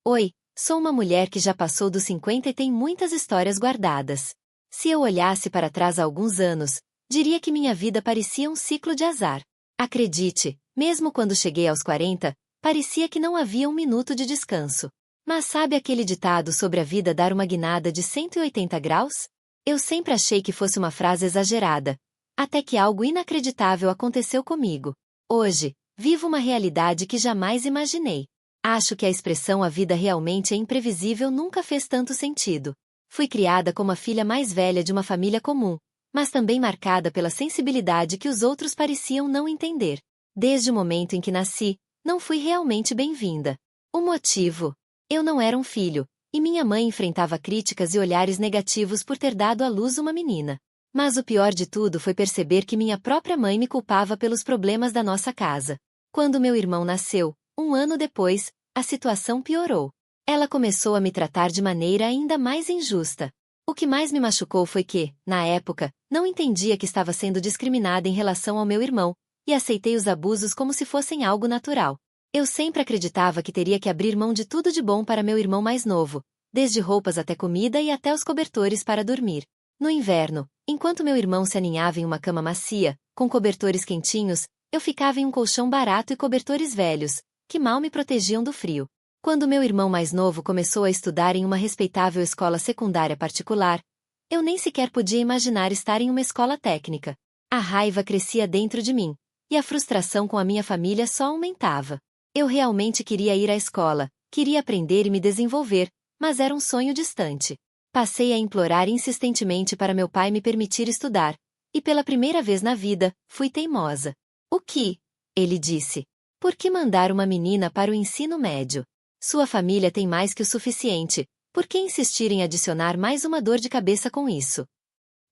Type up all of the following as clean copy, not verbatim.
Oi, sou uma mulher que já passou dos 50 e tem muitas histórias guardadas. Se eu olhasse para trás há alguns anos, diria que minha vida parecia um ciclo de azar. Acredite, mesmo quando cheguei aos 40, parecia que não havia um minuto de descanso. Mas sabe aquele ditado sobre a vida dar uma guinada de 180 graus? Eu sempre achei que fosse uma frase exagerada, até que algo inacreditável aconteceu comigo. Hoje, vivo uma realidade que jamais imaginei. Acho que a expressão "a vida realmente é imprevisível" nunca fez tanto sentido. Fui criada como a filha mais velha de uma família comum, mas também marcada pela sensibilidade que os outros pareciam não entender. Desde o momento em que nasci, não fui realmente bem-vinda. O motivo? Eu não era um filho, e minha mãe enfrentava críticas e olhares negativos por ter dado à luz uma menina. Mas o pior de tudo foi perceber que minha própria mãe me culpava pelos problemas da nossa casa. Quando meu irmão nasceu, um ano depois, a situação piorou. Ela começou a me tratar de maneira ainda mais injusta. O que mais me machucou foi que, na época, não entendia que estava sendo discriminada em relação ao meu irmão, e aceitei os abusos como se fossem algo natural. Eu sempre acreditava que teria que abrir mão de tudo de bom para meu irmão mais novo, desde roupas até comida e até os cobertores para dormir. No inverno, enquanto meu irmão se aninhava em uma cama macia, com cobertores quentinhos, eu ficava em um colchão barato e cobertores velhos, que mal me protegiam do frio. Quando meu irmão mais novo começou a estudar em uma respeitável escola secundária particular, eu nem sequer podia imaginar estar em uma escola técnica. A raiva crescia dentro de mim, e a frustração com a minha família só aumentava. Eu realmente queria ir à escola, queria aprender e me desenvolver, mas era um sonho distante. Passei a implorar insistentemente para meu pai me permitir estudar, e pela primeira vez na vida, fui teimosa. "O que?" ele disse. "Por que mandar uma menina para o ensino médio? Sua família tem mais que o suficiente, por que insistir em adicionar mais uma dor de cabeça com isso?"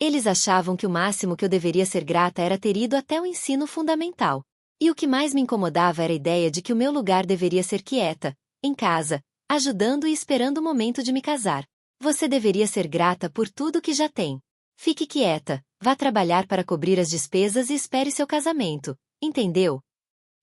Eles achavam que o máximo que eu deveria ser grata era ter ido até o ensino fundamental. E o que mais me incomodava era a ideia de que o meu lugar deveria ser quieta, em casa, ajudando e esperando o momento de me casar. "Você deveria ser grata por tudo que já tem. Fique quieta, vá trabalhar para cobrir as despesas e espere seu casamento, entendeu?"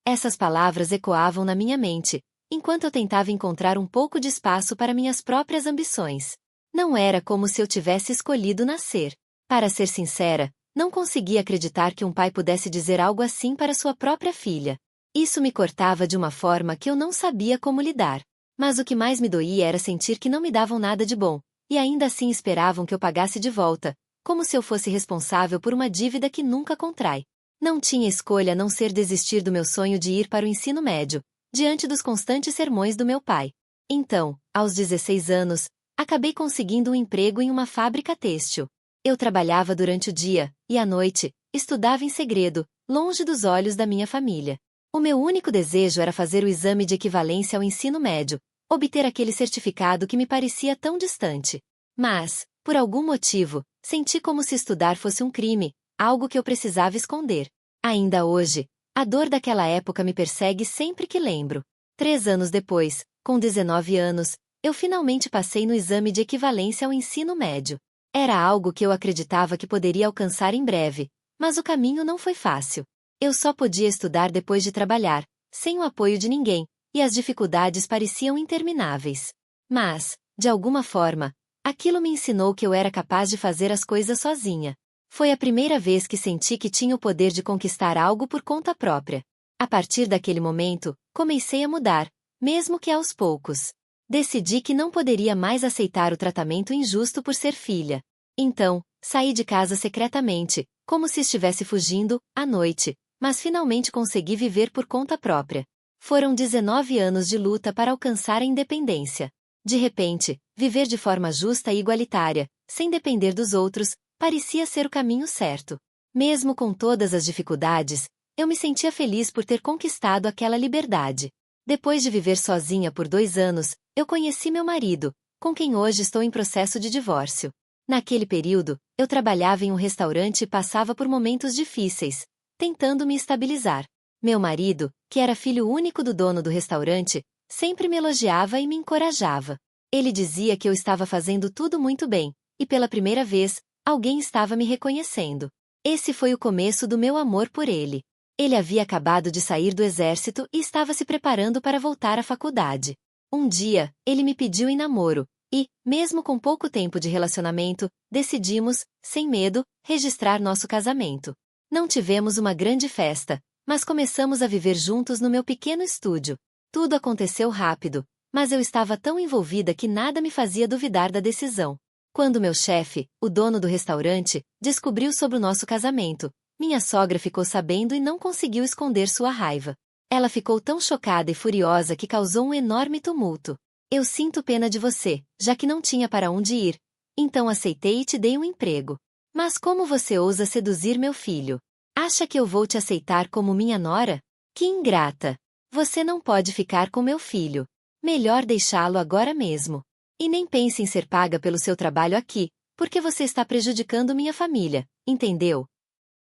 Essas palavras ecoavam na minha mente, enquanto eu tentava encontrar um pouco de espaço para minhas próprias ambições. Não era como se eu tivesse escolhido nascer. Para ser sincera, não conseguia acreditar que um pai pudesse dizer algo assim para sua própria filha. Isso me cortava de uma forma que eu não sabia como lidar. Mas o que mais me doía era sentir que não me davam nada de bom, e ainda assim esperavam que eu pagasse de volta, como se eu fosse responsável por uma dívida que nunca contrai. Não tinha escolha a não ser desistir do meu sonho de ir para o ensino médio, diante dos constantes sermões do meu pai. Então, aos 16 anos, acabei conseguindo um emprego em uma fábrica têxtil. Eu trabalhava durante o dia, e à noite, estudava em segredo, longe dos olhos da minha família. O meu único desejo era fazer o exame de equivalência ao ensino médio, obter aquele certificado que me parecia tão distante. Mas, por algum motivo, senti como se estudar fosse um crime, algo que eu precisava esconder. Ainda hoje, a dor daquela época me persegue sempre que lembro. 3 anos depois, com 19 anos, eu finalmente passei no exame de equivalência ao ensino médio. Era algo que eu acreditava que poderia alcançar em breve, mas o caminho não foi fácil. Eu só podia estudar depois de trabalhar, sem o apoio de ninguém, e as dificuldades pareciam intermináveis. Mas, de alguma forma, aquilo me ensinou que eu era capaz de fazer as coisas sozinha. Foi a primeira vez que senti que tinha o poder de conquistar algo por conta própria. A partir daquele momento, comecei a mudar, mesmo que aos poucos. Decidi que não poderia mais aceitar o tratamento injusto por ser filha. Então, saí de casa secretamente, como se estivesse fugindo, à noite, mas finalmente consegui viver por conta própria. Foram 19 anos de luta para alcançar a independência. De repente, viver de forma justa e igualitária, sem depender dos outros, parecia ser o caminho certo. Mesmo com todas as dificuldades, eu me sentia feliz por ter conquistado aquela liberdade. Depois de viver sozinha por 2 anos, eu conheci meu marido, com quem hoje estou em processo de divórcio. Naquele período, eu trabalhava em um restaurante e passava por momentos difíceis, tentando me estabilizar. Meu marido, que era filho único do dono do restaurante, sempre me elogiava e me encorajava. Ele dizia que eu estava fazendo tudo muito bem, e pela primeira vez, alguém estava me reconhecendo. Esse foi o começo do meu amor por ele. Ele havia acabado de sair do exército e estava se preparando para voltar à faculdade. Um dia, ele me pediu em namoro, e, mesmo com pouco tempo de relacionamento, decidimos, sem medo, registrar nosso casamento. Não tivemos uma grande festa, mas começamos a viver juntos no meu pequeno estúdio. Tudo aconteceu rápido, mas eu estava tão envolvida que nada me fazia duvidar da decisão. Quando meu chefe, o dono do restaurante, descobriu sobre o nosso casamento, minha sogra ficou sabendo e não conseguiu esconder sua raiva. Ela ficou tão chocada e furiosa que causou um enorme tumulto. Eu sinto pena de você, já que não tinha para onde ir. Então aceitei e te dei um emprego. Mas como você ousa seduzir meu filho? Acha que eu vou te aceitar como minha nora? Que ingrata! Você não pode ficar com meu filho. Melhor deixá-lo agora mesmo. E nem pense em ser paga pelo seu trabalho aqui, porque você está prejudicando minha família, entendeu?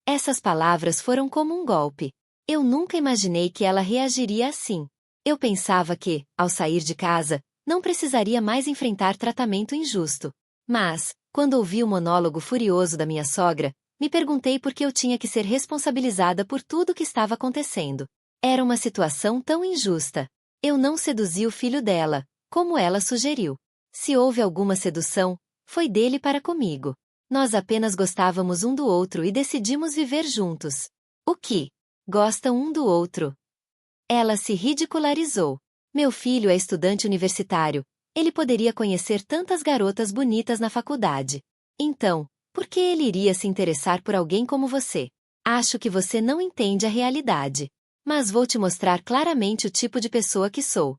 Essas palavras foram como um golpe. Eu nunca imaginei que ela reagiria assim. Eu pensava que, ao sair de casa, não precisaria mais enfrentar tratamento injusto. Mas, quando ouvi o monólogo furioso da minha sogra, me perguntei por que eu tinha que ser responsabilizada por tudo o que estava acontecendo. Era uma situação tão injusta. Eu não seduzi o filho dela, como ela sugeriu. Se houve alguma sedução, foi dele para comigo. Nós apenas gostávamos um do outro e decidimos viver juntos. O que? Gostam um do outro. Ela se ridicularizou. Meu filho é estudante universitário. Ele poderia conhecer tantas garotas bonitas na faculdade. Então, por que ele iria se interessar por alguém como você? Acho que você não entende a realidade. Mas vou te mostrar claramente o tipo de pessoa que sou.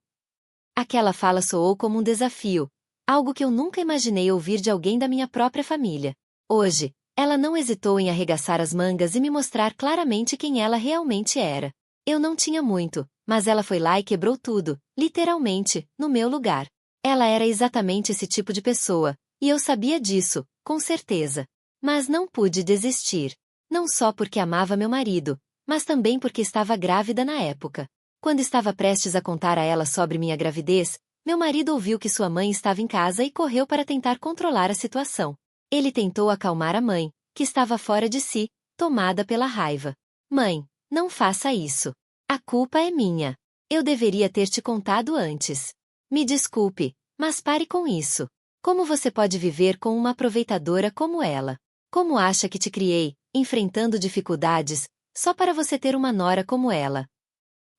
Aquela fala soou como um desafio, algo que eu nunca imaginei ouvir de alguém da minha própria família. Hoje, ela não hesitou em arregaçar as mangas e me mostrar claramente quem ela realmente era. Eu não tinha muito, mas ela foi lá e quebrou tudo, literalmente, no meu lugar. Ela era exatamente esse tipo de pessoa, e eu sabia disso, com certeza. Mas não pude desistir. Não só porque amava meu marido, mas também porque estava grávida na época. Quando estava prestes a contar a ela sobre minha gravidez, meu marido ouviu que sua mãe estava em casa e correu para tentar controlar a situação. Ele tentou acalmar a mãe, que estava fora de si, tomada pela raiva. Mãe, não faça isso. A culpa é minha. Eu deveria ter te contado antes. Me desculpe, mas pare com isso. Como você pode viver com uma aproveitadora como ela? Como acha que te criei, enfrentando dificuldades, só para você ter uma nora como ela?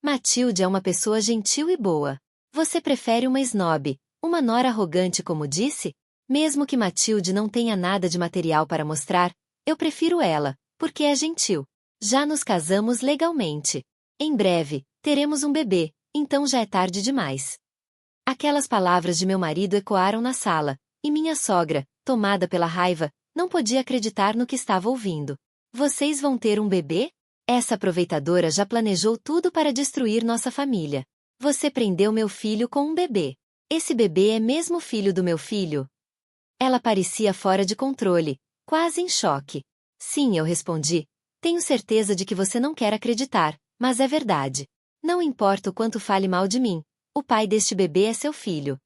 Matilde é uma pessoa gentil e boa. Você prefere uma snob, uma nora arrogante como disse? Mesmo que Matilde não tenha nada de material para mostrar, eu prefiro ela, porque é gentil. Já nos casamos legalmente. Em breve, teremos um bebê, então já é tarde demais. Aquelas palavras de meu marido ecoaram na sala, e minha sogra, tomada pela raiva, não podia acreditar no que estava ouvindo. Vocês vão ter um bebê? Essa aproveitadora já planejou tudo para destruir nossa família. Você prendeu meu filho com um bebê. Esse bebê é mesmo filho do meu filho? Ela parecia fora de controle, quase em choque. Sim, eu respondi. Tenho certeza de que você não quer acreditar, mas é verdade. Não importa o quanto fale mal de mim, o pai deste bebê é seu filho.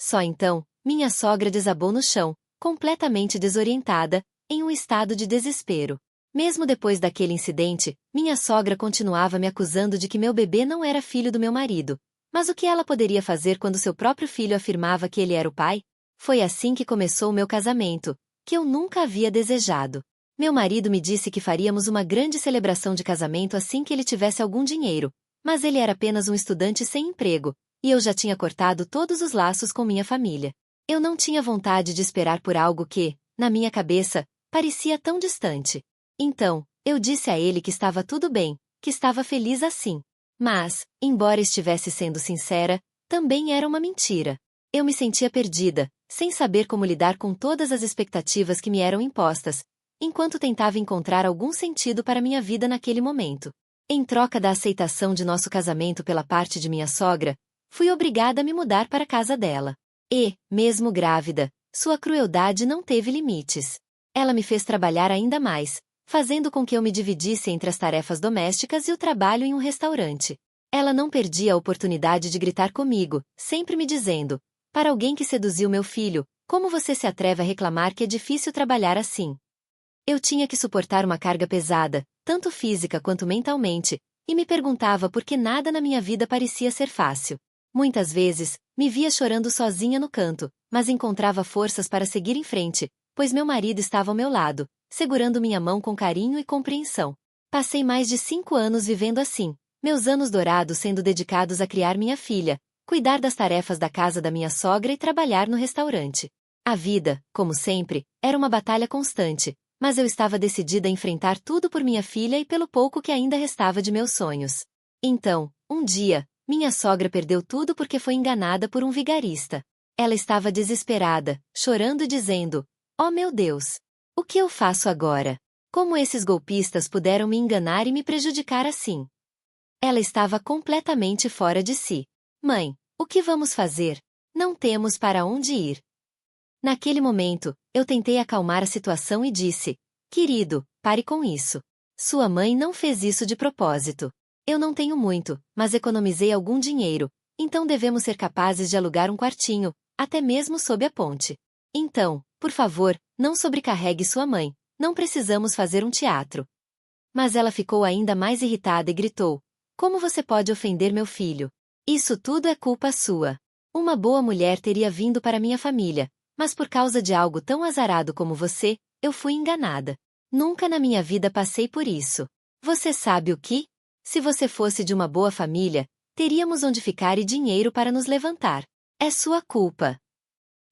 Só então, minha sogra desabou no chão, completamente desorientada, em um estado de desespero. Mesmo depois daquele incidente, minha sogra continuava me acusando de que meu bebê não era filho do meu marido. Mas o que ela poderia fazer quando seu próprio filho afirmava que ele era o pai? Foi assim que começou o meu casamento, que eu nunca havia desejado. Meu marido me disse que faríamos uma grande celebração de casamento assim que ele tivesse algum dinheiro, mas ele era apenas um estudante sem emprego, e eu já tinha cortado todos os laços com minha família. Eu não tinha vontade de esperar por algo que, na minha cabeça, parecia tão distante. Então, eu disse a ele que estava tudo bem, que estava feliz assim. Mas, embora estivesse sendo sincera, também era uma mentira. Eu me sentia perdida, sem saber como lidar com todas as expectativas que me eram impostas, enquanto tentava encontrar algum sentido para minha vida naquele momento. Em troca da aceitação de nosso casamento pela parte de minha sogra, fui obrigada a me mudar para a casa dela. E, mesmo grávida, sua crueldade não teve limites. Ela me fez trabalhar ainda mais, fazendo com que eu me dividisse entre as tarefas domésticas e o trabalho em um restaurante. Ela não perdia a oportunidade de gritar comigo, sempre me dizendo: para alguém que seduziu meu filho, como você se atreve a reclamar que é difícil trabalhar assim? Eu tinha que suportar uma carga pesada, tanto física quanto mentalmente, e me perguntava por que nada na minha vida parecia ser fácil. Muitas vezes, me via chorando sozinha no canto, mas encontrava forças para seguir em frente, pois meu marido estava ao meu lado, segurando minha mão com carinho e compreensão. Passei mais de 5 anos vivendo assim, meus anos dourados sendo dedicados a criar minha filha, cuidar das tarefas da casa da minha sogra e trabalhar no restaurante. A vida, como sempre, era uma batalha constante, mas eu estava decidida a enfrentar tudo por minha filha e pelo pouco que ainda restava de meus sonhos. Então, um dia, minha sogra perdeu tudo porque foi enganada por um vigarista. Ela estava desesperada, chorando e dizendo: "Oh meu Deus! O que eu faço agora? Como esses golpistas puderam me enganar e me prejudicar assim?" Ela estava completamente fora de si. "Mãe, o que vamos fazer? Não temos para onde ir." Naquele momento, eu tentei acalmar a situação e disse: "Querido, pare com isso. Sua mãe não fez isso de propósito. Eu não tenho muito, mas economizei algum dinheiro, então devemos ser capazes de alugar um quartinho, até mesmo sob a ponte. Então, por favor, não sobrecarregue sua mãe, não precisamos fazer um teatro." Mas ela ficou ainda mais irritada e gritou: "Como você pode ofender meu filho? Isso tudo é culpa sua. Uma boa mulher teria vindo para minha família, mas por causa de algo tão azarado como você, eu fui enganada. Nunca na minha vida passei por isso. Você sabe o que? Se você fosse de uma boa família, teríamos onde ficar e dinheiro para nos levantar. É sua culpa."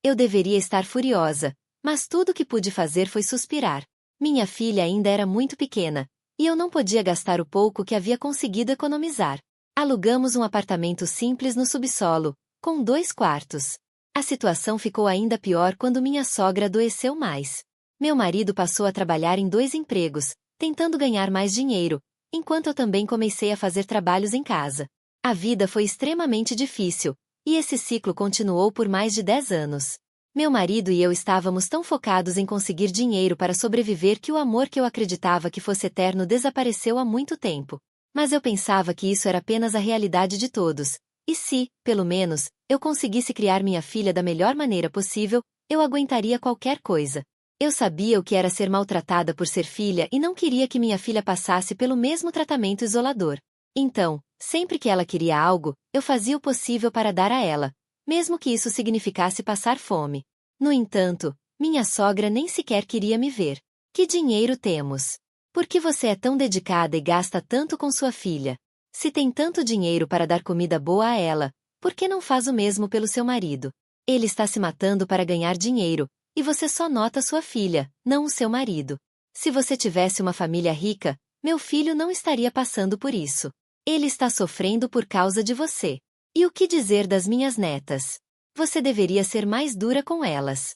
Eu deveria estar furiosa, mas tudo o que pude fazer foi suspirar. Minha filha ainda era muito pequena, e eu não podia gastar o pouco que havia conseguido economizar. Alugamos um apartamento simples no subsolo, com 2 quartos. A situação ficou ainda pior quando minha sogra adoeceu mais. Meu marido passou a trabalhar em 2 empregos, tentando ganhar mais dinheiro, enquanto eu também comecei a fazer trabalhos em casa. A vida foi extremamente difícil, e esse ciclo continuou por mais de 10 anos. Meu marido e eu estávamos tão focados em conseguir dinheiro para sobreviver que o amor que eu acreditava que fosse eterno desapareceu há muito tempo. Mas eu pensava que isso era apenas a realidade de todos, e se, pelo menos, eu conseguisse criar minha filha da melhor maneira possível, eu aguentaria qualquer coisa. Eu sabia o que era ser maltratada por ser filha e não queria que minha filha passasse pelo mesmo tratamento isolador. Então, sempre que ela queria algo, eu fazia o possível para dar a ela, mesmo que isso significasse passar fome. No entanto, minha sogra nem sequer queria me ver. "Que dinheiro temos? Por que você é tão dedicada e gasta tanto com sua filha? Se tem tanto dinheiro para dar comida boa a ela, por que não faz o mesmo pelo seu marido? Ele está se matando para ganhar dinheiro, e você só nota sua filha, não o seu marido. Se você tivesse uma família rica, meu filho não estaria passando por isso. Ele está sofrendo por causa de você. E o que dizer das minhas netas? Você deveria ser mais dura com elas."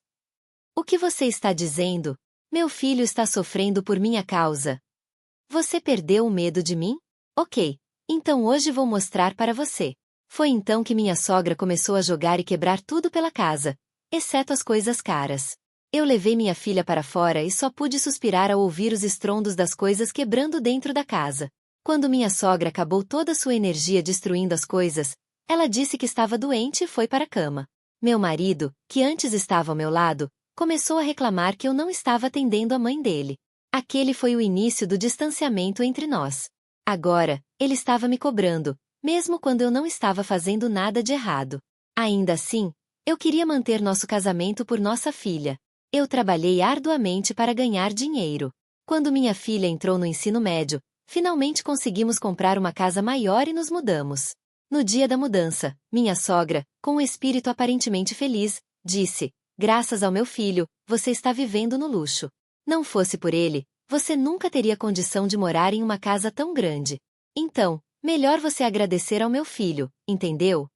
"O que você está dizendo? Meu filho está sofrendo por minha causa. Você perdeu o medo de mim? Ok, então hoje vou mostrar para você." Foi então que minha sogra começou a jogar e quebrar tudo pela casa, exceto as coisas caras. Eu levei minha filha para fora e só pude suspirar ao ouvir os estrondos das coisas quebrando dentro da casa. Quando minha sogra acabou toda sua energia destruindo as coisas, ela disse que estava doente e foi para a cama. Meu marido, que antes estava ao meu lado, começou a reclamar que eu não estava atendendo a mãe dele. Aquele foi o início do distanciamento entre nós. Agora, ele estava me cobrando, mesmo quando eu não estava fazendo nada de errado. Ainda assim, eu queria manter nosso casamento por nossa filha. Eu trabalhei arduamente para ganhar dinheiro. Quando minha filha entrou no ensino médio, finalmente conseguimos comprar uma casa maior e nos mudamos. No dia da mudança, minha sogra, com um espírito aparentemente feliz, disse: "Graças ao meu filho, você está vivendo no luxo. Não fosse por ele, você nunca teria condição de morar em uma casa tão grande. Então, melhor você agradecer ao meu filho, entendeu?"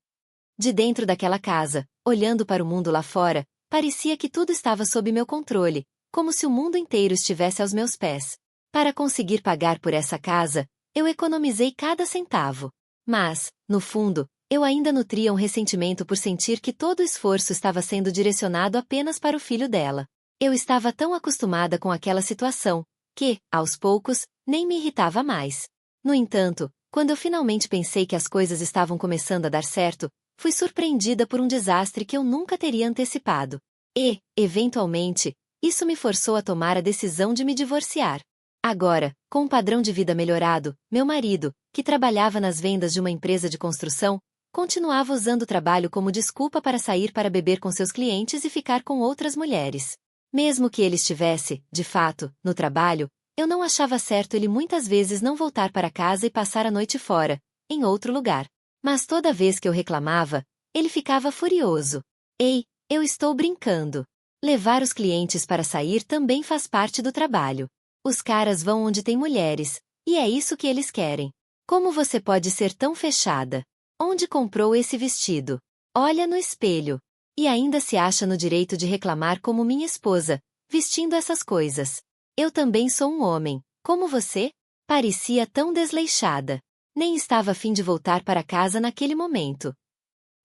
De dentro daquela casa, olhando para o mundo lá fora, parecia que tudo estava sob meu controle, como se o mundo inteiro estivesse aos meus pés. Para conseguir pagar por essa casa, eu economizei cada centavo. Mas, no fundo, eu ainda nutria um ressentimento por sentir que todo o esforço estava sendo direcionado apenas para o filho dela. Eu estava tão acostumada com aquela situação, que, aos poucos, nem me irritava mais. No entanto, quando eu finalmente pensei que as coisas estavam começando a dar certo, fui surpreendida por um desastre que eu nunca teria antecipado. E, eventualmente, isso me forçou a tomar a decisão de me divorciar. Agora, com um padrão de vida melhorado, meu marido, que trabalhava nas vendas de uma empresa de construção, continuava usando o trabalho como desculpa para sair para beber com seus clientes e ficar com outras mulheres. Mesmo que ele estivesse, de fato, no trabalho, eu não achava certo ele muitas vezes não voltar para casa e passar a noite fora, em outro lugar. Mas toda vez que eu reclamava, ele ficava furioso. Ei, eu estou brincando. Levar os clientes para sair também faz parte do trabalho. Os caras vão onde tem mulheres, e é isso que eles querem. Como você pode ser tão fechada? Onde comprou esse vestido? Olha no espelho. E ainda se acha no direito de reclamar como minha esposa, vestindo essas coisas. Eu também sou um homem, como você? Parecia tão desleixada. Nem estava a fim de voltar para casa naquele momento.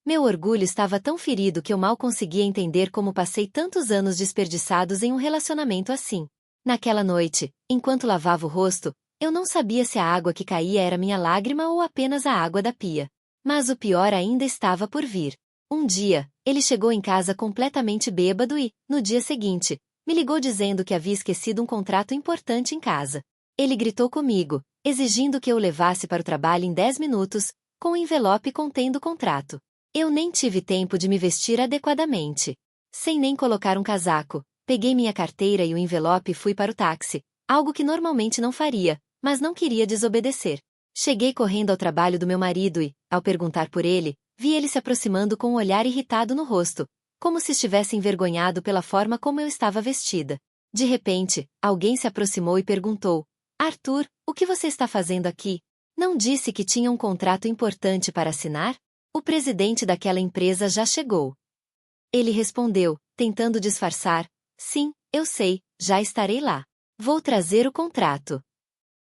Meu orgulho estava tão ferido que eu mal conseguia entender como passei tantos anos desperdiçados em um relacionamento assim. Naquela noite, enquanto lavava o rosto, eu não sabia se a água que caía era minha lágrima ou apenas a água da pia. Mas o pior ainda estava por vir. Um dia, ele chegou em casa completamente bêbado e, no dia seguinte, me ligou dizendo que havia esquecido um contrato importante em casa. Ele gritou comigo, exigindo que eu o levasse para o trabalho em 10 minutos, com um envelope contendo o contrato. Eu nem tive tempo de me vestir adequadamente. Sem nem colocar um casaco, peguei minha carteira e o envelope e fui para o táxi, algo que normalmente não faria, mas não queria desobedecer. Cheguei correndo ao trabalho do meu marido e, ao perguntar por ele, vi ele se aproximando com um olhar irritado no rosto, como se estivesse envergonhado pela forma como eu estava vestida. De repente, alguém se aproximou e perguntou: Arthur, o que você está fazendo aqui? Não disse que tinha um contrato importante para assinar? O presidente daquela empresa já chegou. Ele respondeu, tentando disfarçar: Sim, eu sei, já estarei lá. Vou trazer o contrato.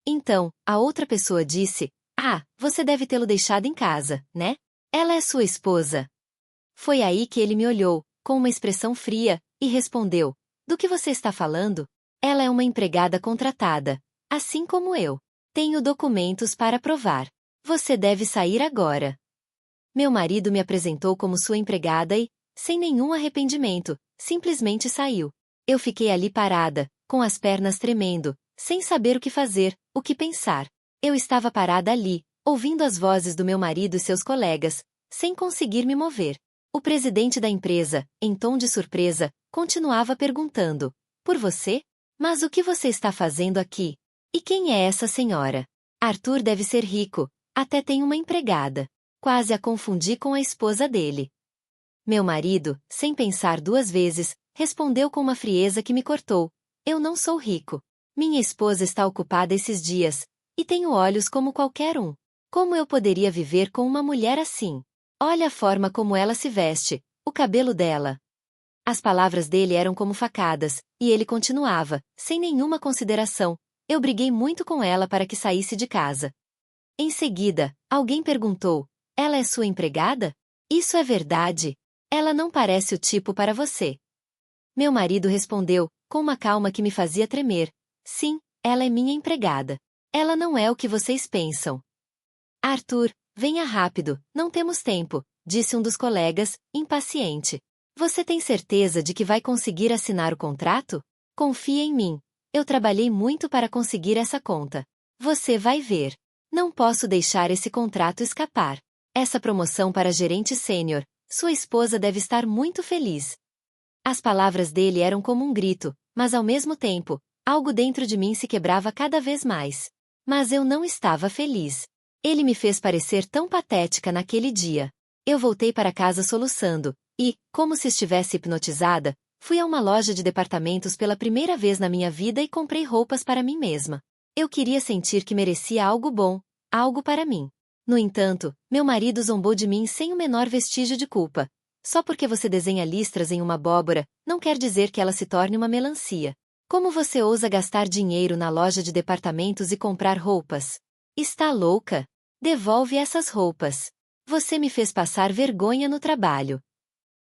Então, a outra pessoa disse: Ah, você deve tê-lo deixado em casa, né? Ela é sua esposa. Foi aí que ele me olhou, com uma expressão fria, e respondeu: Do que você está falando? Ela é uma empregada contratada, assim como eu. Tenho documentos para provar. Você deve sair agora. Meu marido me apresentou como sua empregada e, sem nenhum arrependimento, simplesmente saiu. Eu fiquei ali parada, com as pernas tremendo, sem saber o que fazer, o que pensar. Eu estava parada ali, ouvindo as vozes do meu marido e seus colegas, sem conseguir me mover. O presidente da empresa, em tom de surpresa, continuava perguntando: Por você? Mas o que você está fazendo aqui? E quem é essa senhora? Arthur deve ser rico, até tem uma empregada. Quase a confundi com a esposa dele. Meu marido, sem pensar duas vezes, respondeu com uma frieza que me cortou: Eu não sou rico. Minha esposa está ocupada esses dias, e tenho olhos como qualquer um. Como eu poderia viver com uma mulher assim? Olha a forma como ela se veste, o cabelo dela. As palavras dele eram como facadas, e ele continuava, sem nenhuma consideração: Eu briguei muito com ela para que saísse de casa. Em seguida, alguém perguntou: Ela é sua empregada? Isso é verdade. Ela não parece o tipo para você. Meu marido respondeu, com uma calma que me fazia tremer: Sim, ela é minha empregada. Ela não é o que vocês pensam. Arthur, venha rápido, não temos tempo, disse um dos colegas, impaciente. Você tem certeza de que vai conseguir assinar o contrato? Confia em mim. Eu trabalhei muito para conseguir essa conta. Você vai ver. Não posso deixar esse contrato escapar. Essa promoção para gerente sênior, sua esposa deve estar muito feliz. As palavras dele eram como um grito, mas ao mesmo tempo, algo dentro de mim se quebrava cada vez mais. Mas eu não estava feliz. Ele me fez parecer tão patética naquele dia. Eu voltei para casa soluçando, e, como se estivesse hipnotizada, fui a uma loja de departamentos pela primeira vez na minha vida e comprei roupas para mim mesma. Eu queria sentir que merecia algo bom, algo para mim. No entanto, meu marido zombou de mim sem o menor vestígio de culpa. Só porque você desenha listras em uma abóbora, não quer dizer que ela se torne uma melancia. Como você ousa gastar dinheiro na loja de departamentos e comprar roupas? Está louca? Devolve essas roupas. Você me fez passar vergonha no trabalho.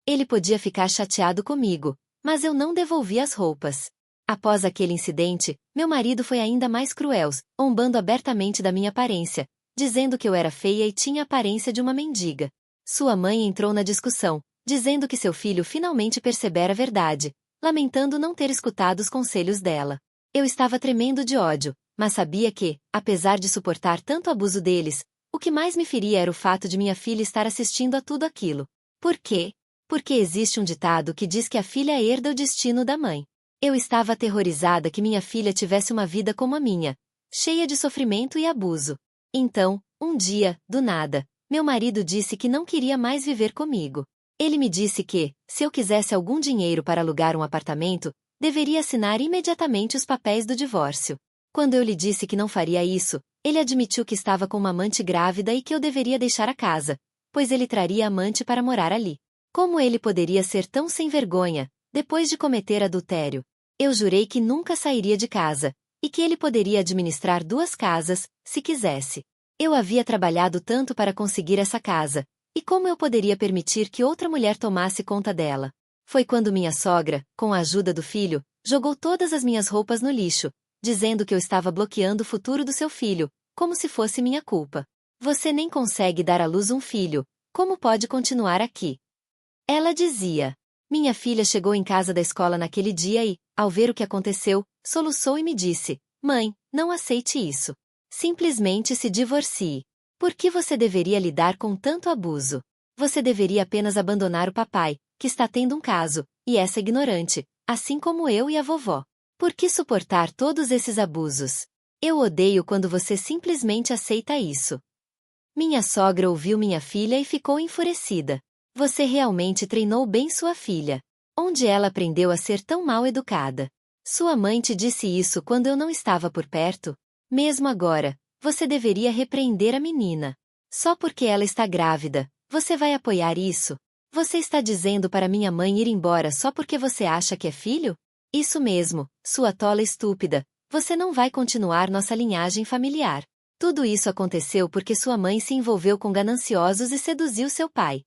Ele podia ficar chateado comigo, mas eu não devolvi as roupas. Após aquele incidente, meu marido foi ainda mais cruel, zombando abertamente da minha aparência, dizendo que eu era feia e tinha a aparência de uma mendiga. Sua mãe entrou na discussão, dizendo que seu filho finalmente percebera a verdade, lamentando não ter escutado os conselhos dela. Eu estava tremendo de ódio, mas sabia que, apesar de suportar tanto abuso deles, O que mais me feria era o fato de minha filha estar assistindo a tudo aquilo. Por quê? Porque existe um ditado que diz que a filha herda o destino da mãe. Eu estava aterrorizada que minha filha tivesse uma vida como a minha, cheia de sofrimento e abuso. Então, um dia, do nada, meu marido disse que não queria mais viver comigo. Ele me disse que, se eu quisesse algum dinheiro para alugar um apartamento, deveria assinar imediatamente os papéis do divórcio. Quando eu lhe disse que não faria isso, ele admitiu que estava com uma amante grávida e que eu deveria deixar a casa, pois ele traria a amante para morar ali. Como ele poderia ser tão sem vergonha, depois de cometer adultério? Eu jurei que nunca sairia de casa, e que ele poderia administrar 2 casas, se quisesse. Eu havia trabalhado tanto para conseguir essa casa, e como eu poderia permitir que outra mulher tomasse conta dela? Foi quando minha sogra, com a ajuda do filho, jogou todas as minhas roupas no lixo, dizendo que eu estava bloqueando o futuro do seu filho, como se fosse minha culpa. Você nem consegue dar à luz um filho, como pode continuar aqui? Ela dizia. Minha filha chegou em casa da escola naquele dia e, ao ver o que aconteceu, soluçou e me disse: Mãe, não aceite isso. Simplesmente se divorcie. Por que você deveria lidar com tanto abuso? Você deveria apenas abandonar o papai, que está tendo um caso, e essa ignorante, assim como eu e a vovó. Por que suportar todos esses abusos? Eu odeio quando você simplesmente aceita isso. Minha sogra ouviu minha filha e ficou enfurecida. Você realmente treinou bem sua filha. Onde ela aprendeu a ser tão mal educada? Sua mãe te disse isso quando eu não estava por perto? Mesmo agora, você deveria repreender a menina. Só porque ela está grávida, você vai apoiar isso? Você está dizendo para minha mãe ir embora só porque você acha que é filho? Isso mesmo, sua tola estúpida. Você não vai continuar nossa linhagem familiar. Tudo isso aconteceu porque sua mãe se envolveu com gananciosos e seduziu seu pai.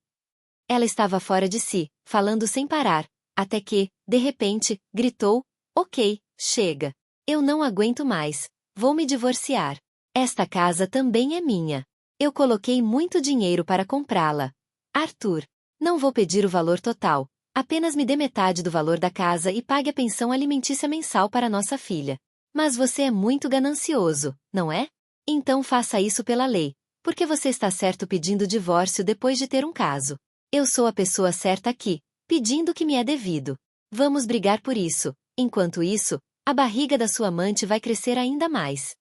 Ela estava fora de si, falando sem parar, até que, de repente, gritou: Ok, chega. Eu não aguento mais. Vou me divorciar. Esta casa também é minha. Eu coloquei muito dinheiro para comprá-la. Arthur, não vou pedir o valor total. Apenas me dê metade do valor da casa e pague a pensão alimentícia mensal para nossa filha. Mas você é muito ganancioso, não é? Então faça isso pela lei, porque você está certo pedindo divórcio depois de ter um caso. Eu sou a pessoa certa aqui, pedindo o que me é devido. Vamos brigar por isso. Enquanto isso, a barriga da sua amante vai crescer ainda mais.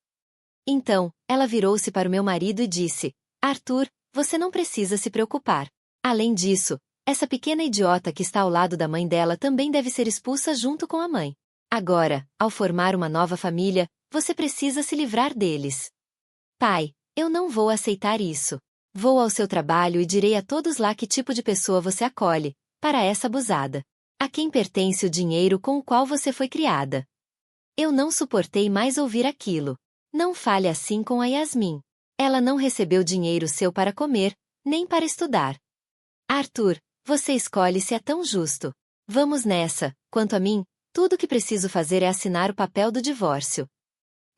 Então, ela virou-se para o meu marido e disse: Arthur, você não precisa se preocupar. Além disso, essa pequena idiota que está ao lado da mãe dela também deve ser expulsa junto com a mãe. Agora, ao formar uma nova família, você precisa se livrar deles. Pai, eu não vou aceitar isso. Vou ao seu trabalho e direi a todos lá que tipo de pessoa você acolhe, para essa abusada. A quem pertence o dinheiro com o qual você foi criada? Eu não suportei mais ouvir aquilo. Não fale assim com a Yasmin. Ela não recebeu dinheiro seu para comer, nem para estudar. Arthur, você escolhe se é tão justo. Vamos nessa. Quanto a mim, tudo o que preciso fazer é assinar o papel do divórcio.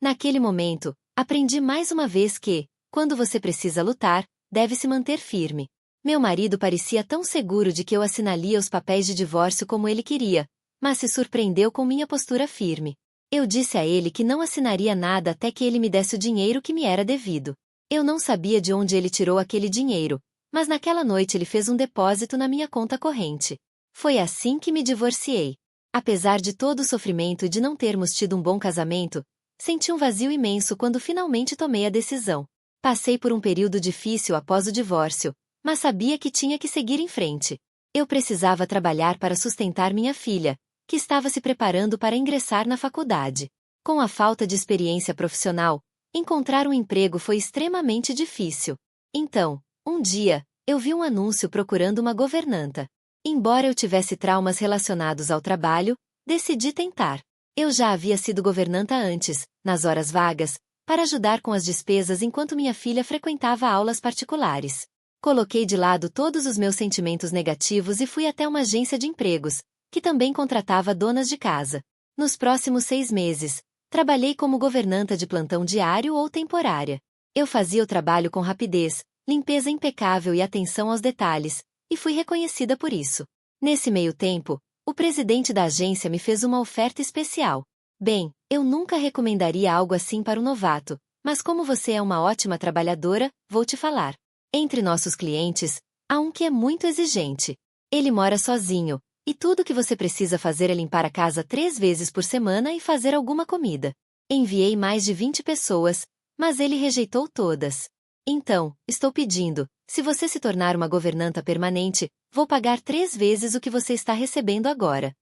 Naquele momento, aprendi mais uma vez que, quando você precisa lutar, deve se manter firme. Meu marido parecia tão seguro de que eu assinaria os papéis de divórcio como ele queria, mas se surpreendeu com minha postura firme. Eu disse a ele que não assinaria nada até que ele me desse o dinheiro que me era devido. Eu não sabia de onde ele tirou aquele dinheiro, mas naquela noite ele fez um depósito na minha conta corrente. Foi assim que me divorciei. Apesar de todo o sofrimento e de não termos tido um bom casamento, senti um vazio imenso quando finalmente tomei a decisão. Passei por um período difícil após o divórcio, mas sabia que tinha que seguir em frente. Eu precisava trabalhar para sustentar minha filha, que estava se preparando para ingressar na faculdade. Com a falta de experiência profissional, encontrar um emprego foi extremamente difícil. Então, um dia, eu vi um anúncio procurando uma governanta. Embora eu tivesse traumas relacionados ao trabalho, decidi tentar. Eu já havia sido governanta antes, nas horas vagas, para ajudar com as despesas enquanto minha filha frequentava aulas particulares. Coloquei de lado todos os meus sentimentos negativos e fui até uma agência de empregos, que também contratava donas de casa. Nos próximos 6 meses, trabalhei como governanta de plantão diário ou temporária. Eu fazia o trabalho com rapidez, limpeza impecável e atenção aos detalhes, e fui reconhecida por isso. Nesse meio tempo, o presidente da agência me fez uma oferta especial. Bem, eu nunca recomendaria algo assim para um novato, Mas como você é uma ótima trabalhadora, vou te falar. Entre nossos clientes, há um que é muito exigente. Ele mora sozinho, e tudo que você precisa fazer é limpar a casa 3 vezes por semana e fazer alguma comida. Enviei mais de 20 pessoas, mas ele rejeitou todas. Então, estou pedindo, se você se tornar uma governanta permanente, vou pagar 3 vezes o que você está recebendo agora.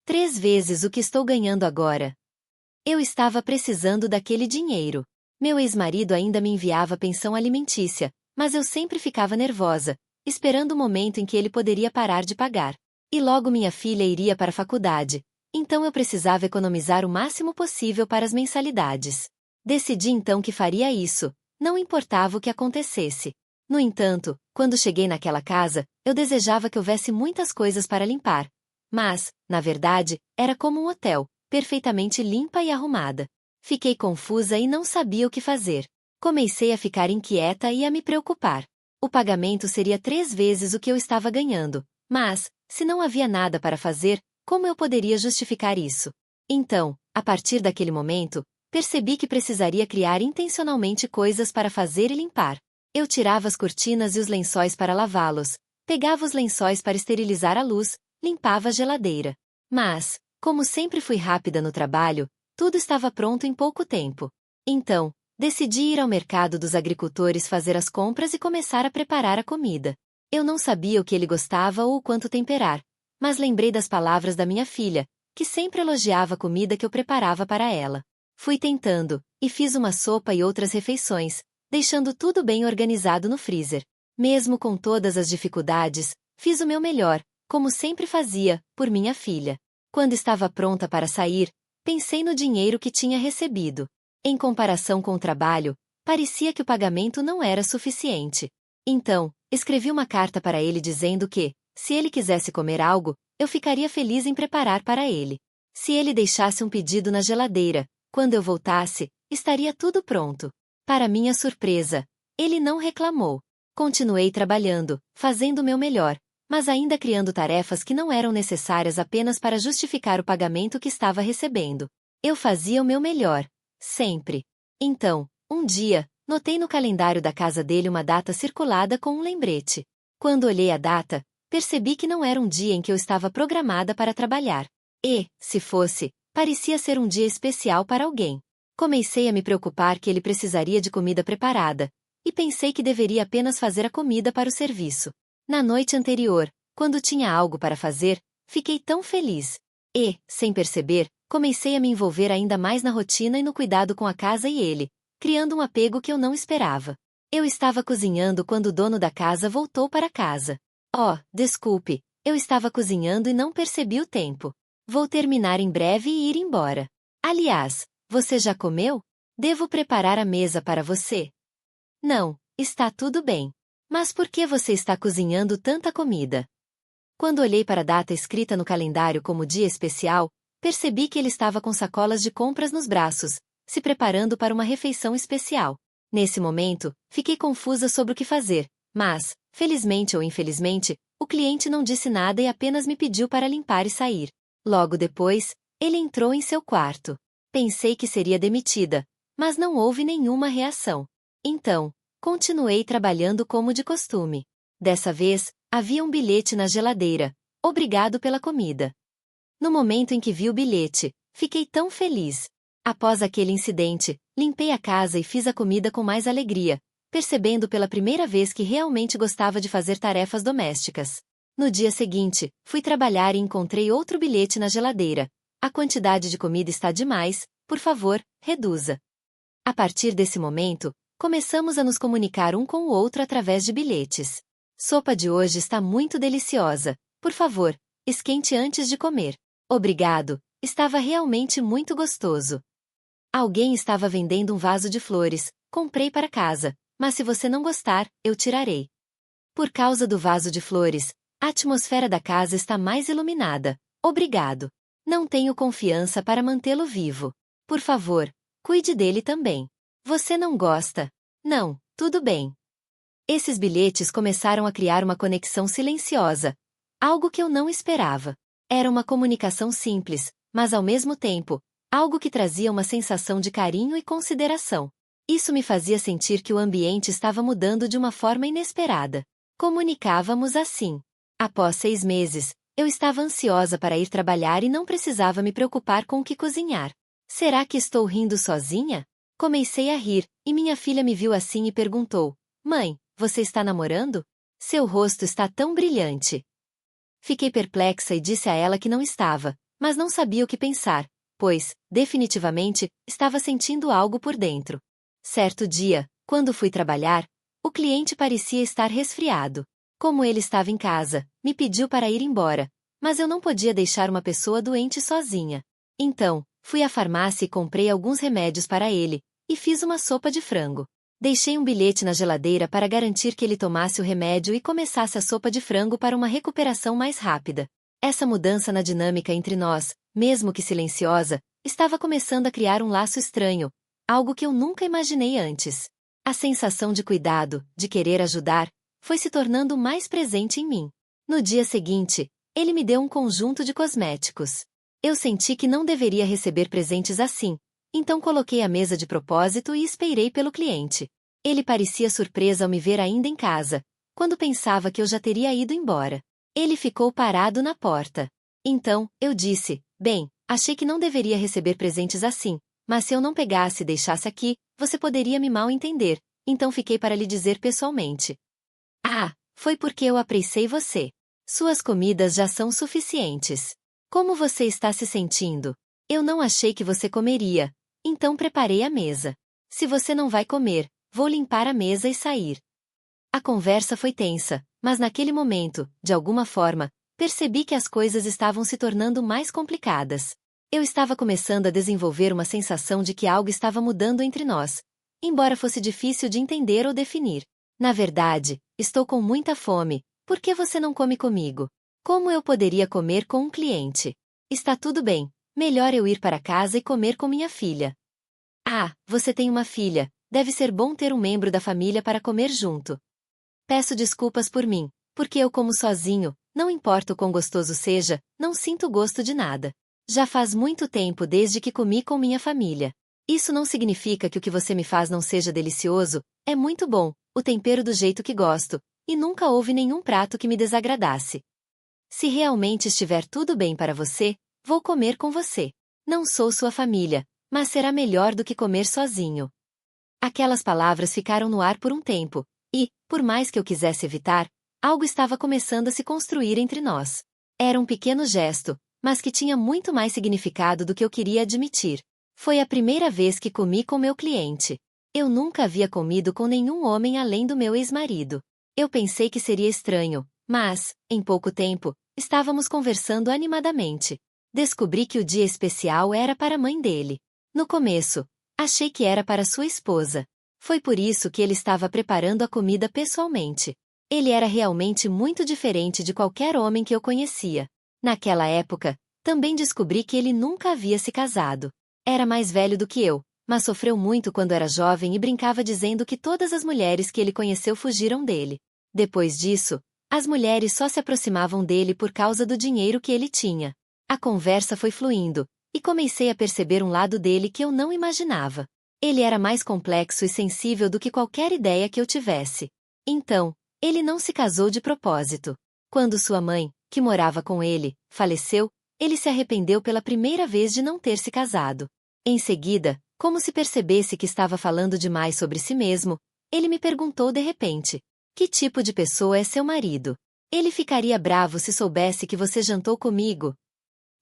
3 vezes o que estou ganhando agora. Eu estava precisando daquele dinheiro. Meu ex-marido ainda me enviava pensão alimentícia, mas eu sempre ficava nervosa, esperando o momento em que ele poderia parar de pagar. E logo minha filha iria para a faculdade, então eu precisava economizar o máximo possível para as mensalidades. Decidi então que faria isso, não importava o que acontecesse. No entanto, quando cheguei naquela casa, eu desejava que houvesse muitas coisas para limpar. Mas, na verdade, era como um hotel, perfeitamente limpa e arrumada. Fiquei confusa e não sabia o que fazer. Comecei a ficar inquieta e a me preocupar. O pagamento seria 3 vezes o que eu estava ganhando, mas, se não havia nada para fazer, como eu poderia justificar isso? Então, a partir daquele momento, percebi que precisaria criar intencionalmente coisas para fazer e limpar. Eu tirava as cortinas e os lençóis para lavá-los, pegava os lençóis para esterilizar a luz, limpava a geladeira. Mas, como sempre fui rápida no trabalho, tudo estava pronto em pouco tempo. Então, decidi ir ao mercado dos agricultores fazer as compras e começar a preparar a comida. Eu não sabia o que ele gostava ou o quanto temperar, mas lembrei das palavras da minha filha, que sempre elogiava a comida que eu preparava para ela. Fui tentando, e fiz uma sopa e outras refeições, deixando tudo bem organizado no freezer. Mesmo com todas as dificuldades, fiz o meu melhor, como sempre fazia, por minha filha. Quando estava pronta para sair, pensei no dinheiro que tinha recebido. Em comparação com o trabalho, parecia que o pagamento não era suficiente. Então, escrevi uma carta para ele dizendo que, se ele quisesse comer algo, eu ficaria feliz em preparar para ele. Se ele deixasse um pedido na geladeira, quando eu voltasse, estaria tudo pronto. Para minha surpresa, ele não reclamou. Continuei trabalhando, fazendo o meu melhor, mas ainda criando tarefas que não eram necessárias apenas para justificar o pagamento que estava recebendo. Eu fazia o meu melhor. Sempre. Então, um dia, notei no calendário da casa dele uma data circulada com um lembrete. Quando olhei a data, percebi que não era um dia em que eu estava programada para trabalhar. E, se fosse, parecia ser um dia especial para alguém. Comecei a me preocupar que ele precisaria de comida preparada, e pensei que deveria apenas fazer a comida para o serviço. Na noite anterior, quando tinha algo para fazer, fiquei tão feliz. E, sem perceber, comecei a me envolver ainda mais na rotina e no cuidado com a casa e ele, criando um apego que eu não esperava. Eu estava cozinhando quando o dono da casa voltou para casa. Oh, desculpe, eu estava cozinhando e não percebi o tempo. Vou terminar em breve e ir embora. Aliás, você já comeu? Devo preparar a mesa para você? Não, está tudo bem. Mas por que você está cozinhando tanta comida? Quando olhei para a data escrita no calendário como dia especial, percebi que ele estava com sacolas de compras nos braços, se preparando para uma refeição especial. Nesse momento, fiquei confusa sobre o que fazer, mas, felizmente ou infelizmente, o cliente não disse nada e apenas me pediu para limpar e sair. Logo depois, ele entrou em seu quarto. Pensei que seria demitida, mas não houve nenhuma reação. Então, continuei trabalhando como de costume. Dessa vez, havia um bilhete na geladeira. Obrigado pela comida. No momento em que vi o bilhete, fiquei tão feliz. Após aquele incidente, limpei a casa e fiz a comida com mais alegria, percebendo pela primeira vez que realmente gostava de fazer tarefas domésticas. No dia seguinte, fui trabalhar e encontrei outro bilhete na geladeira. A quantidade de comida está demais, por favor, reduza. A partir desse momento, começamos a nos comunicar um com o outro através de bilhetes. Sopa de hoje está muito deliciosa. Por favor, esquente antes de comer. Obrigado, estava realmente muito gostoso. Alguém estava vendendo um vaso de flores, comprei para casa, mas se você não gostar, eu tirarei. Por causa do vaso de flores, a atmosfera da casa está mais iluminada. Obrigado. Não tenho confiança para mantê-lo vivo. Por favor, cuide dele também. Você não gosta? Não, tudo bem. Esses bilhetes começaram a criar uma conexão silenciosa, algo que eu não esperava. Era uma comunicação simples, mas ao mesmo tempo, algo que trazia uma sensação de carinho e consideração. Isso me fazia sentir que o ambiente estava mudando de uma forma inesperada. Comunicávamos assim. Após 6 meses, eu estava ansiosa para ir trabalhar e não precisava me preocupar com o que cozinhar. Será que estou rindo sozinha? Comecei a rir, e minha filha me viu assim e perguntou: Mãe, você está namorando? Seu rosto está tão brilhante. Fiquei perplexa e disse a ela que não estava, mas não sabia o que pensar, pois, definitivamente, estava sentindo algo por dentro. Certo dia, quando fui trabalhar, o cliente parecia estar resfriado. Como ele estava em casa, me pediu para ir embora, mas eu não podia deixar uma pessoa doente sozinha. Então, fui à farmácia e comprei alguns remédios para ele, e fiz uma sopa de frango. Deixei um bilhete na geladeira para garantir que ele tomasse o remédio e começasse a sopa de frango para uma recuperação mais rápida. Essa mudança na dinâmica entre nós, mesmo que silenciosa, estava começando a criar um laço estranho, algo que eu nunca imaginei antes. A sensação de cuidado, de querer ajudar, foi se tornando mais presente em mim. No dia seguinte, ele me deu um conjunto de cosméticos. Eu senti que não deveria receber presentes assim, então coloquei a mesa de propósito e esperei pelo cliente. Ele parecia surpreso ao me ver ainda em casa, quando pensava que eu já teria ido embora. Ele ficou parado na porta. Então, eu disse: Bem, achei que não deveria receber presentes assim, mas se eu não pegasse e deixasse aqui, você poderia me mal entender, então fiquei para lhe dizer pessoalmente. Ah, foi porque eu apreciei você. Suas comidas já são suficientes. Como você está se sentindo? Eu não achei que você comeria, então preparei a mesa. Se você não vai comer, vou limpar a mesa e sair. A conversa foi tensa, mas naquele momento, de alguma forma, percebi que as coisas estavam se tornando mais complicadas. Eu estava começando a desenvolver uma sensação de que algo estava mudando entre nós, embora fosse difícil de entender ou definir. Na verdade, estou com muita fome. Por que você não come comigo? Como eu poderia comer com um cliente? Está tudo bem. Melhor eu ir para casa e comer com minha filha. Ah, você tem uma filha. Deve ser bom ter um membro da família para comer junto. Peço desculpas por mim, porque eu como sozinho, não importa o quão gostoso seja, não sinto gosto de nada. Já faz muito tempo desde que comi com minha família. Isso não significa que o que você me faz não seja delicioso, é muito bom, o tempero do jeito que gosto, e nunca houve nenhum prato que me desagradasse. Se realmente estiver tudo bem para você, vou comer com você. Não sou sua família, mas será melhor do que comer sozinho. Aquelas palavras ficaram no ar por um tempo, e, por mais que eu quisesse evitar, algo estava começando a se construir entre nós. Era um pequeno gesto, mas que tinha muito mais significado do que eu queria admitir. Foi a primeira vez que comi com meu cliente. Eu nunca havia comido com nenhum homem além do meu ex-marido. Eu pensei que seria estranho, mas, em pouco tempo, estávamos conversando animadamente. Descobri que o dia especial era para a mãe dele. No começo, achei que era para sua esposa. Foi por isso que ele estava preparando a comida pessoalmente. Ele era realmente muito diferente de qualquer homem que eu conhecia. Naquela época, também descobri que ele nunca havia se casado. Era mais velho do que eu, mas sofreu muito quando era jovem e brincava dizendo que todas as mulheres que ele conheceu fugiram dele. Depois disso, as mulheres só se aproximavam dele por causa do dinheiro que ele tinha. A conversa foi fluindo, e comecei a perceber um lado dele que eu não imaginava. Ele era mais complexo e sensível do que qualquer ideia que eu tivesse. Então, ele não se casou de propósito. Quando sua mãe, que morava com ele, faleceu, ele se arrependeu pela primeira vez de não ter se casado. Em seguida, como se percebesse que estava falando demais sobre si mesmo, ele me perguntou de repente: que tipo de pessoa é seu marido? Ele ficaria bravo se soubesse que você jantou comigo.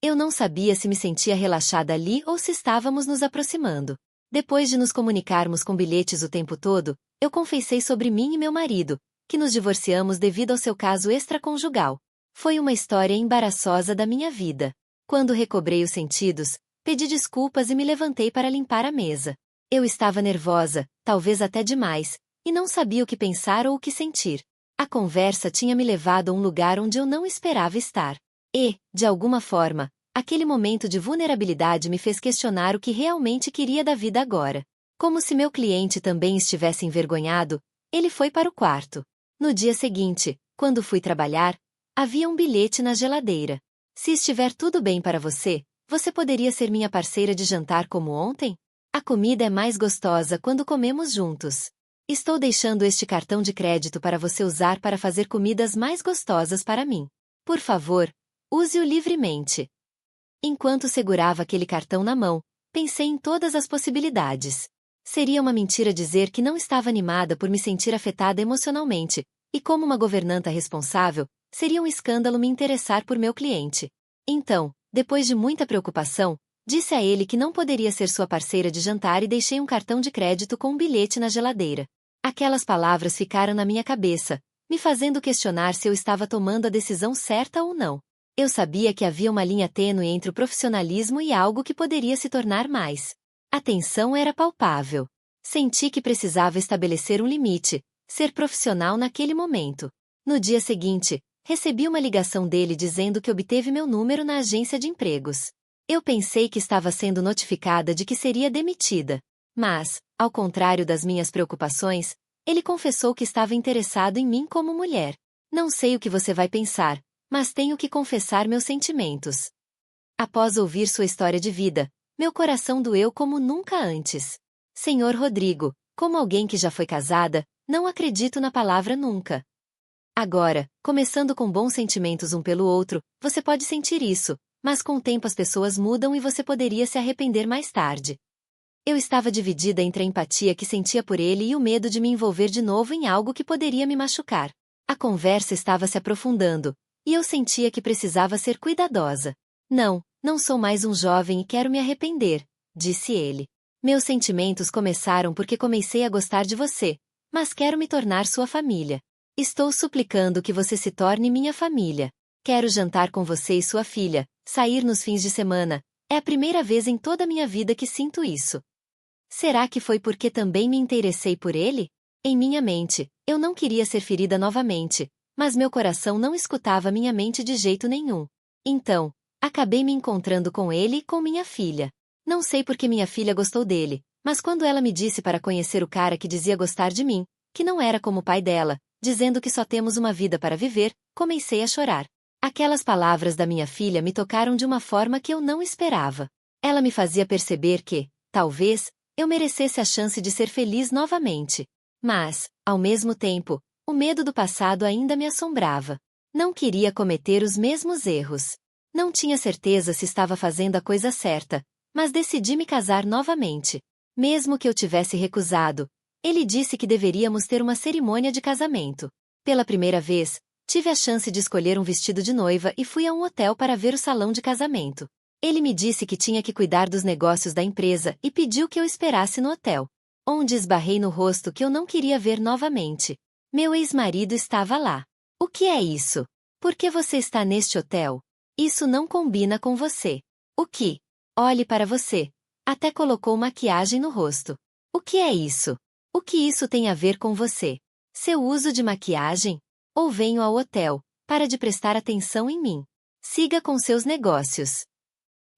Eu não sabia se me sentia relaxada ali ou se estávamos nos aproximando. Depois de nos comunicarmos com bilhetes o tempo todo, eu confessei sobre mim e meu marido, que nos divorciamos devido ao seu caso extraconjugal. Foi uma história embaraçosa da minha vida. Quando recobrei os sentidos, pedi desculpas e me levantei para limpar a mesa. Eu estava nervosa, talvez até demais, e não sabia o que pensar ou o que sentir. A conversa tinha me levado a um lugar onde eu não esperava estar. E, de alguma forma, aquele momento de vulnerabilidade me fez questionar o que realmente queria da vida agora. Como se meu cliente também estivesse envergonhado, ele foi para o quarto. No dia seguinte, quando fui trabalhar, havia um bilhete na geladeira. Se estiver tudo bem para você, você poderia ser minha parceira de jantar como ontem? A comida é mais gostosa quando comemos juntos. Estou deixando este cartão de crédito para você usar para fazer comidas mais gostosas para mim. Por favor, use-o livremente. Enquanto segurava aquele cartão na mão, pensei em todas as possibilidades. Seria uma mentira dizer que não estava animada por me sentir afetada emocionalmente, e como uma governanta responsável, seria um escândalo me interessar por meu cliente. Então, depois de muita preocupação, disse a ele que não poderia ser sua parceira de jantar e deixei um cartão de crédito com um bilhete na geladeira. Aquelas palavras ficaram na minha cabeça, me fazendo questionar se eu estava tomando a decisão certa ou não. Eu sabia que havia uma linha tênue entre o profissionalismo e algo que poderia se tornar mais. A tensão era palpável. Senti que precisava estabelecer um limite, ser profissional naquele momento. No dia seguinte, recebi uma ligação dele dizendo que obteve meu número na agência de empregos. Eu pensei que estava sendo notificada de que seria demitida. Mas, ao contrário das minhas preocupações, ele confessou que estava interessado em mim como mulher. Não sei o que você vai pensar, mas tenho que confessar meus sentimentos. Após ouvir sua história de vida, meu coração doeu como nunca antes. Senhor Rodrigo, como alguém que já foi casada, não acredito na palavra nunca. Agora, começando com bons sentimentos um pelo outro, você pode sentir isso, mas com o tempo as pessoas mudam e você poderia se arrepender mais tarde. Eu estava dividida entre a empatia que sentia por ele e o medo de me envolver de novo em algo que poderia me machucar. A conversa estava se aprofundando, e eu sentia que precisava ser cuidadosa. Não sou mais um jovem e quero me arrepender, disse ele. Meus sentimentos começaram porque comecei a gostar de você, mas quero me tornar sua família. Estou suplicando que você se torne minha família. Quero jantar com você e sua filha, sair nos fins de semana. É a primeira vez em toda a minha vida que sinto isso. Será que foi porque também me interessei por ele? Em minha mente, eu não queria ser ferida novamente, mas meu coração não escutava minha mente de jeito nenhum. Então, acabei me encontrando com ele e com minha filha. Não sei porque minha filha gostou dele, mas quando ela me disse para conhecer o cara que dizia gostar de mim, que não era como o pai dela, dizendo que só temos uma vida para viver, comecei a chorar. Aquelas palavras da minha filha me tocaram de uma forma que eu não esperava. Ela me fazia perceber que, talvez, eu merecesse a chance de ser feliz novamente. Mas, ao mesmo tempo, o medo do passado ainda me assombrava. Não queria cometer os mesmos erros. Não tinha certeza se estava fazendo a coisa certa, mas decidi me casar novamente. Mesmo que eu tivesse recusado, ele disse que deveríamos ter uma cerimônia de casamento. Pela primeira vez, tive a chance de escolher um vestido de noiva e fui a um hotel para ver o salão de casamento. Ele me disse que tinha que cuidar dos negócios da empresa e pediu que eu esperasse no hotel, onde esbarrei no rosto que eu não queria ver novamente. Meu ex-marido estava lá. O que é isso? Por que você está neste hotel? Isso não combina com você. O que? Olhe para você. Até colocou maquiagem no rosto. O que é isso? O que isso tem a ver com você? Seu uso de maquiagem? Ou venho ao hotel, para de prestar atenção em mim. Siga com seus negócios.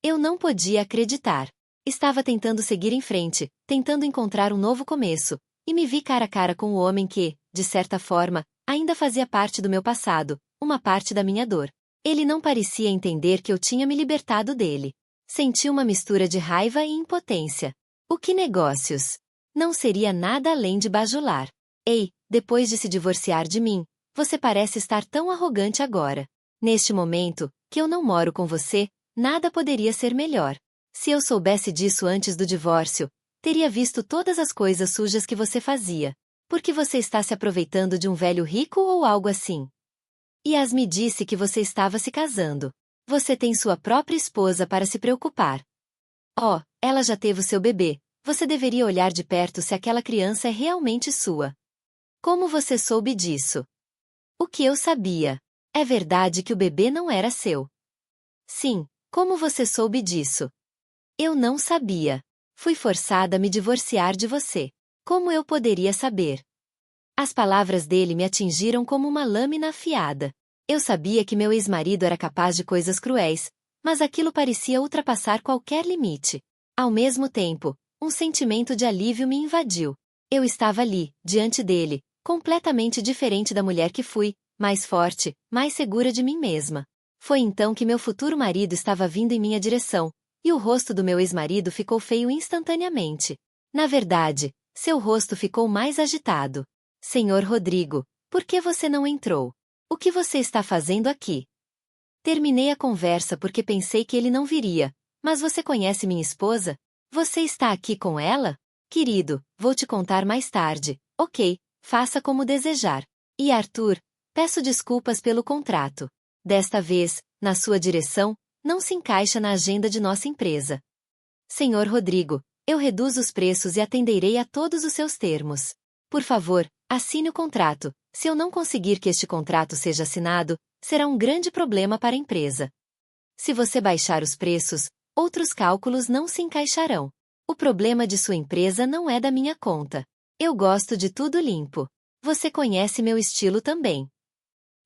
Eu não podia acreditar. Estava tentando seguir em frente, tentando encontrar um novo começo, e me vi cara a cara com o homem que, de certa forma, ainda fazia parte do meu passado, uma parte da minha dor. Ele não parecia entender que eu tinha me libertado dele. Senti uma mistura de raiva e impotência. O que negócios? Não seria nada além de bajular. Ei, depois de se divorciar de mim, você parece estar tão arrogante agora. Neste momento, que eu não moro com você, nada poderia ser melhor. Se eu soubesse disso antes do divórcio, teria visto todas as coisas sujas que você fazia. Por que você está se aproveitando de um velho rico ou algo assim? Yas me disse que você estava se casando. Você tem sua própria esposa para se preocupar. Oh, ela já teve o seu bebê. Você deveria olhar de perto se aquela criança é realmente sua. Como você soube disso? O que eu sabia? É verdade que o bebê não era seu. Sim, como você soube disso? Eu não sabia. Fui forçada a me divorciar de você. Como eu poderia saber? As palavras dele me atingiram como uma lâmina afiada. Eu sabia que meu ex-marido era capaz de coisas cruéis, mas aquilo parecia ultrapassar qualquer limite. Ao mesmo tempo, um sentimento de alívio me invadiu. Eu estava ali, diante dele, completamente diferente da mulher que fui, mais forte, mais segura de mim mesma. Foi então que meu futuro marido estava vindo em minha direção, e o rosto do meu ex-marido ficou feio instantaneamente. Na verdade, seu rosto ficou mais agitado. Senhor Rodrigo, por que você não entrou? O que você está fazendo aqui? Terminei a conversa porque pensei que ele não viria. Mas você conhece minha esposa? Você está aqui com ela? Querido, vou te contar mais tarde. Ok, faça como desejar. E Arthur, peço desculpas pelo contrato. Desta vez, na sua direção, não se encaixa na agenda de nossa empresa. Senhor Rodrigo, eu reduzo os preços e atenderei a todos os seus termos. Por favor, assine o contrato. Se eu não conseguir que este contrato seja assinado, será um grande problema para a empresa. Se você baixar os preços, outros cálculos não se encaixarão. O problema de sua empresa não é da minha conta. Eu gosto de tudo limpo. Você conhece meu estilo também.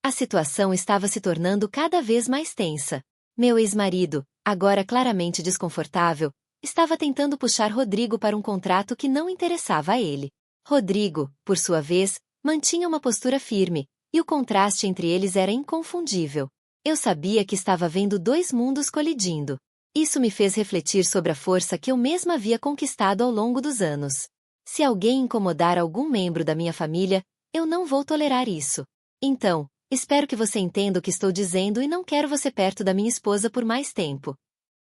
A situação estava se tornando cada vez mais tensa. Meu ex-marido, agora claramente desconfortável, estava tentando puxar Rodrigo para um contrato que não interessava a ele. Rodrigo, por sua vez, mantinha uma postura firme, e o contraste entre eles era inconfundível. Eu sabia que estava vendo dois mundos colidindo. Isso me fez refletir sobre a força que eu mesma havia conquistado ao longo dos anos. Se alguém incomodar algum membro da minha família, eu não vou tolerar isso. Então, espero que você entenda o que estou dizendo e não quero você perto da minha esposa por mais tempo.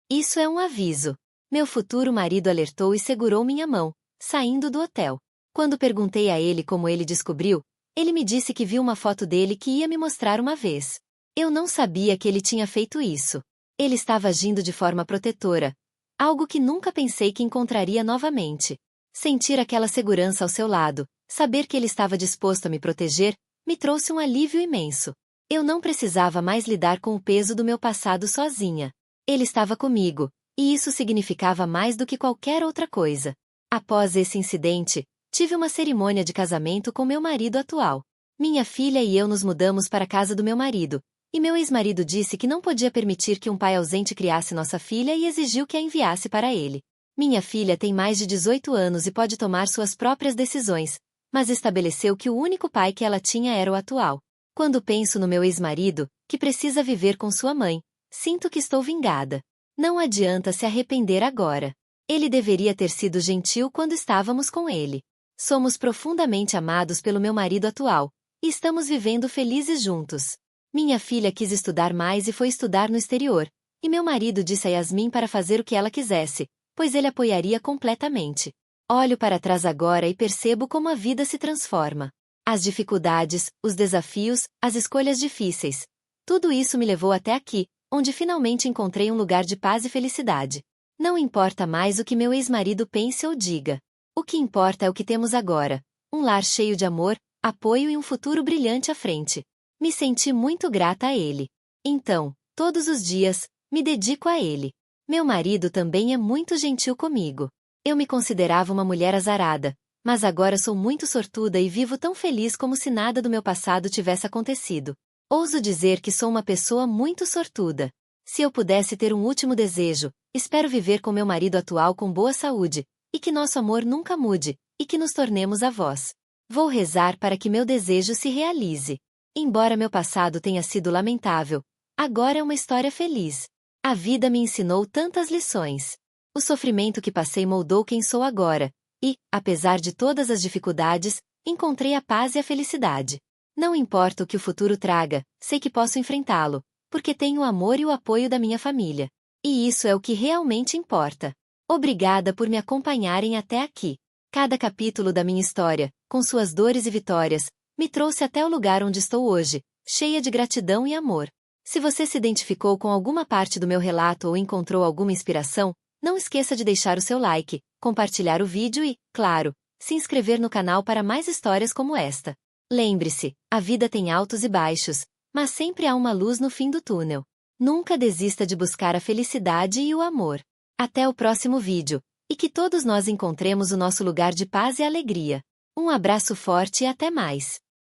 Isso é um aviso. Meu futuro marido alertou e segurou minha mão, saindo do hotel. Quando perguntei a ele como ele descobriu, ele me disse que viu uma foto dele que ia me mostrar uma vez. Eu não sabia que ele tinha feito isso. Ele estava agindo de forma protetora, algo que nunca pensei que encontraria novamente. Sentir aquela segurança ao seu lado, saber que ele estava disposto a me proteger, me trouxe um alívio imenso. Eu não precisava mais lidar com o peso do meu passado sozinha. Ele estava comigo, e isso significava mais do que qualquer outra coisa. Após esse incidente, tive uma cerimônia de casamento com meu marido atual. Minha filha e eu nos mudamos para a casa do meu marido, e meu ex-marido disse que não podia permitir que um pai ausente criasse nossa filha e exigiu que a enviasse para ele. Minha filha tem mais de 18 anos e pode tomar suas próprias decisões, mas estabeleceu que o único pai que ela tinha era o atual. Quando penso no meu ex-marido, que precisa viver com sua mãe, sinto que estou vingada. Não adianta se arrepender agora. Ele deveria ter sido gentil quando estávamos com ele. Somos profundamente amados pelo meu marido atual, e estamos vivendo felizes juntos. Minha filha quis estudar mais e foi estudar no exterior, e meu marido disse a Yasmin para fazer o que ela quisesse, pois ele apoiaria completamente. Olho para trás agora e percebo como a vida se transforma. As dificuldades, os desafios, as escolhas difíceis. Tudo isso me levou até aqui, onde finalmente encontrei um lugar de paz e felicidade. Não importa mais o que meu ex-marido pense ou diga. O que importa é o que temos agora. Um lar cheio de amor, apoio e um futuro brilhante à frente. Me senti muito grata a ele. Então, todos os dias, me dedico a ele. Meu marido também é muito gentil comigo. Eu me considerava uma mulher azarada, mas agora sou muito sortuda e vivo tão feliz como se nada do meu passado tivesse acontecido. Ouso dizer que sou uma pessoa muito sortuda. Se eu pudesse ter um último desejo, espero viver com meu marido atual com boa saúde, e que nosso amor nunca mude, e que nos tornemos avós. Vou rezar para que meu desejo se realize. Embora meu passado tenha sido lamentável, agora é uma história feliz. A vida me ensinou tantas lições. O sofrimento que passei moldou quem sou agora, e, apesar de todas as dificuldades, encontrei a paz e a felicidade. Não importa o que o futuro traga, sei que posso enfrentá-lo, porque tenho o amor e o apoio da minha família. E isso é o que realmente importa. Obrigada por me acompanharem até aqui. Cada capítulo da minha história, com suas dores e vitórias, me trouxe até o lugar onde estou hoje, cheia de gratidão e amor. Se você se identificou com alguma parte do meu relato ou encontrou alguma inspiração, não esqueça de deixar o seu like, compartilhar o vídeo e, claro, se inscrever no canal para mais histórias como esta. Lembre-se, a vida tem altos e baixos, mas sempre há uma luz no fim do túnel. Nunca desista de buscar a felicidade e o amor. Até o próximo vídeo, e que todos nós encontremos o nosso lugar de paz e alegria. Um abraço forte e até mais.